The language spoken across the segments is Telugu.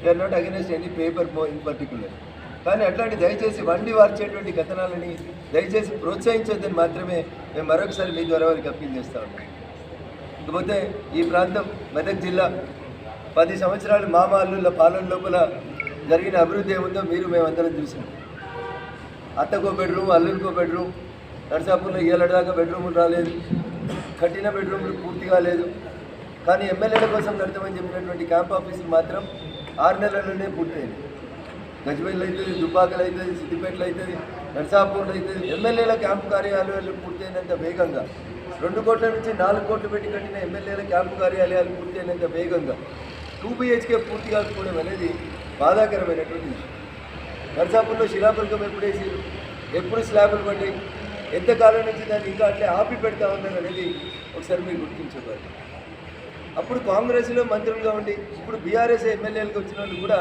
We are not against any paper in particular. కానీ అట్లాంటి దయచేసి వండి వార్చేటువంటి కథనాలని దయచేసి ప్రోత్సహించొద్దని మాత్రమే మేము మరొకసారి మీ ద్వారా వారికి అప్పీల్ చేస్తూ ఉన్నాం. ఇకపోతే ఈ ప్రాంతం మెదక్ జిల్లా 10 సంవత్సరాలు మామ అల్లుళ్ళ పాలన లోపల జరిగిన అభివృద్ధి ఏముందో మీరు మేమందరం చూసాం. అత్తకో బెడ్రూమ్, అల్లునికో బెడ్రూమ్, నర్సాపూర్లో ఏళ్ళదాకా బెడ్రూములు రాలేదు, కట్టిన బెడ్రూమ్లు పూర్తి కాలేదు. కానీ ఎమ్మెల్యేల కోసం నడతామని చెప్పినటువంటి క్యాంప్ ఆఫీసులు మాత్రం 6 నెలల్లోనే పూర్తయింది. గజ్వేల్ అవుతుంది, దుబ్బాకలు అవుతుంది, సిద్దిపేటలు అవుతుంది, నర్సాపూర్లు అవుతుంది. ఎమ్మెల్యేల క్యాంపు కార్యాలయాలు పూర్తయినంత వేగంగా 2 కోట్ల నుంచి 4 కోట్లు పెట్టి కట్టిన ఎమ్మెల్యేల క్యాంపు కార్యాలయాలు పూర్తయినంత వేగంగా 2 BHK పూర్తి కాకపోవడం అనేది బాధాకరమైనటువంటి విషయం. నర్సాపూర్లో శిలాఫలకం ఎప్పుడు వేసారు, ఎప్పుడు స్లాబులు పడ్డాయి, ఎంతకాలం నుంచి దాన్ని ఇంకా అట్లే ఆపి పెడతా ఉన్నారు అనేది ఒకసారి మీరు గుర్తించబోదు. అప్పుడు కాంగ్రెస్లో మంత్రులుగా ఉండి ఇప్పుడు బీఆర్ఎస్ ఎమ్మెల్యేలకు వచ్చిన వాళ్ళు కూడా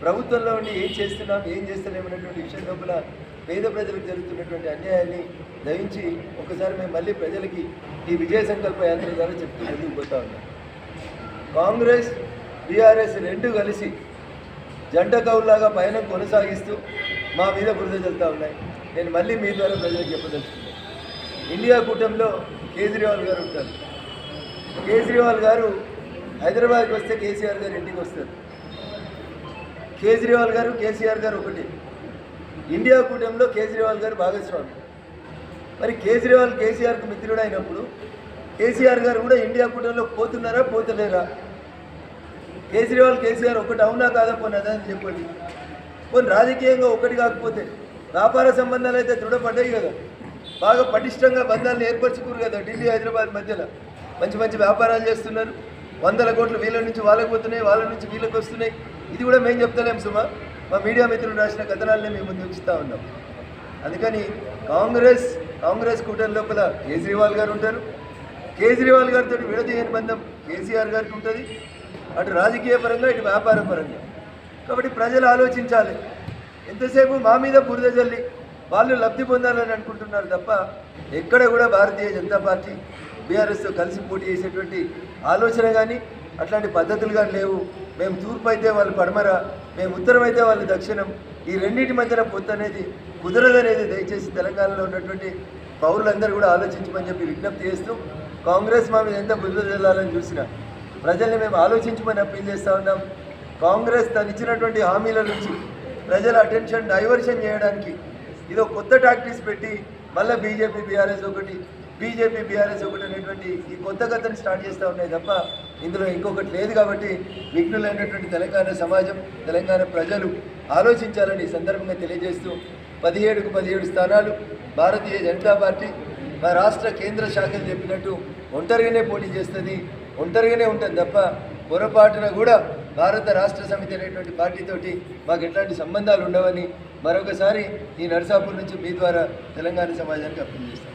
ప్రభుత్వంలో ఉండి ఏం చేస్తున్నాం ఏం చేస్తలేమనేటువంటి విషయం లోపల పేద ప్రజలకు జరుగుతున్నటువంటి అన్యాయాన్ని దయించి ఒకసారి మేము మళ్ళీ ప్రజలకి ఈ విజయ సంకల్ప యాత్ర ద్వారా చెప్తూ ముందుకు పోతా ఉన్నాం. కాంగ్రెస్ బీఆర్ఎస్ రెండు కలిసి జంట కౌల్లాగా పయనం కొనసాగిస్తూ మా మీద బురద చల్లుతూ ఉన్నాయి. నేను మళ్ళీ మీ ద్వారా ప్రజలకు చెప్పదలుచుకున్నాను. ఇండియా కూటమిలో కేజ్రీవాల్ గారు ఉంటారు. కేజ్రీవాల్ గారు హైదరాబాద్కి వస్తే కేసీఆర్ గారు ఇంటికి వస్తారు. కేజ్రీవాల్ గారు కేసీఆర్ గారు ఒకటి. ఇండియా కూటమిలో కేజ్రీవాల్ గారు భాగస్వామి. మరి కేజ్రీవాల్ కేసీఆర్కు మిత్రుడు అయినప్పుడు కేసీఆర్ గారు కూడా ఇండియా కూటమిలో పోతున్నారా పోతలేరా? కేజ్రీవాల్ కేసీఆర్ ఒకటి అవునా కాదా పోన్నదా అని చెప్పండి. కొన్ని రాజకీయంగా ఒకటి కాకపోతే వ్యాపార సంబంధాలు అయితే దృఢపడ్డాయి కదా, బాగా పటిష్టంగా బంధాలను ఏర్పరచుకున్నారు కదా. ఢిల్లీ హైదరాబాద్ మధ్యలో మంచి మంచి వ్యాపారాలు చేస్తున్నారు. 100 కోట్లు వీళ్ళ నుంచి వాళ్ళకి పోతున్నాయి, వాళ్ళ నుంచి వీళ్ళకి వస్తున్నాయి. ఇది కూడా మేము చెప్తలేం సుమా, మా మీడియా మిత్రులు రాసిన కథనాలనే మేము ముందు ఉంచుతూ ఉన్నాం. అందుకని కాంగ్రెస్ కూటమి లోపల కేజ్రీవాల్ గారు ఉంటారు. కేజ్రీవాల్ గారితో విడదీయని బంధం కేసీఆర్ గారికి ఉంటుంది, అటు రాజకీయ పరంగా ఇటు వ్యాపార పరంగా. కాబట్టి ప్రజలు ఆలోచించాలి. ఎంతసేపు మా మీద బురద జల్లి వాళ్ళు లబ్ధి పొందాలని అనుకుంటున్నారు తప్ప ఎక్కడ కూడా భారతీయ జనతా పార్టీ బీఆర్ఎస్తో కలిసి పోటీ చేసేటువంటి ఆలోచన కానీ అట్లాంటి పద్ధతులు కానీ లేవు. మేము తూర్పు అయితే వాళ్ళు పడమర, మేము ఉత్తరం అయితే వాళ్ళు దక్షిణం. ఈ రెండింటి మధ్యన పొత్తు అనేది కుదరదనేది దయచేసి తెలంగాణలో ఉన్నటువంటి పౌరులందరూ కూడా ఆలోచించమని చెప్పి విజ్ఞప్తి చేస్తూ, కాంగ్రెస్ మా మీద ఎంత బురద జల్లాలని చూసినా ప్రజల్ని మేము ఆలోచించమని అప్పీల్ చేస్తూ ఉన్నాం. కాంగ్రెస్ తను ఇచ్చినటువంటి హామీల నుంచి ప్రజల అటెన్షన్ డైవర్షన్ చేయడానికి ఇదో కొత్త టాక్టిక్స్ పెట్టి మళ్ళీ బీజేపీ బీఆర్ఎస్ ఒకటి అనేటువంటి ఈ కొత్త కథను స్టార్ట్ చేస్తూ ఉన్నాయి తప్ప ఇందులో ఇంకొకటి లేదు. కాబట్టి విఘ్నులైనటువంటి తెలంగాణ సమాజం, తెలంగాణ ప్రజలు ఆలోచించాలని ఈ సందర్భంగా తెలియజేస్తూ 17కు 17 స్థానాలు భారతీయ జనతా పార్టీ మా రాష్ట్ర కేంద్ర శాఖలు చెప్పినట్టు ఒంటరిగానే పోటీ చేస్తుంది, ఒంటరిగానే ఉంటుంది తప్ప పొరపాటున కూడా భారత రాష్ట్ర సమితి అనేటువంటి పార్టీతోటి మాకు ఎట్లాంటి సంబంధాలు ఉండవని మరొకసారి ఈ నర్సాపూర్ నుంచి మీ ద్వారా తెలంగాణ సమాజానికి అప్పీల్ చేస్తాం.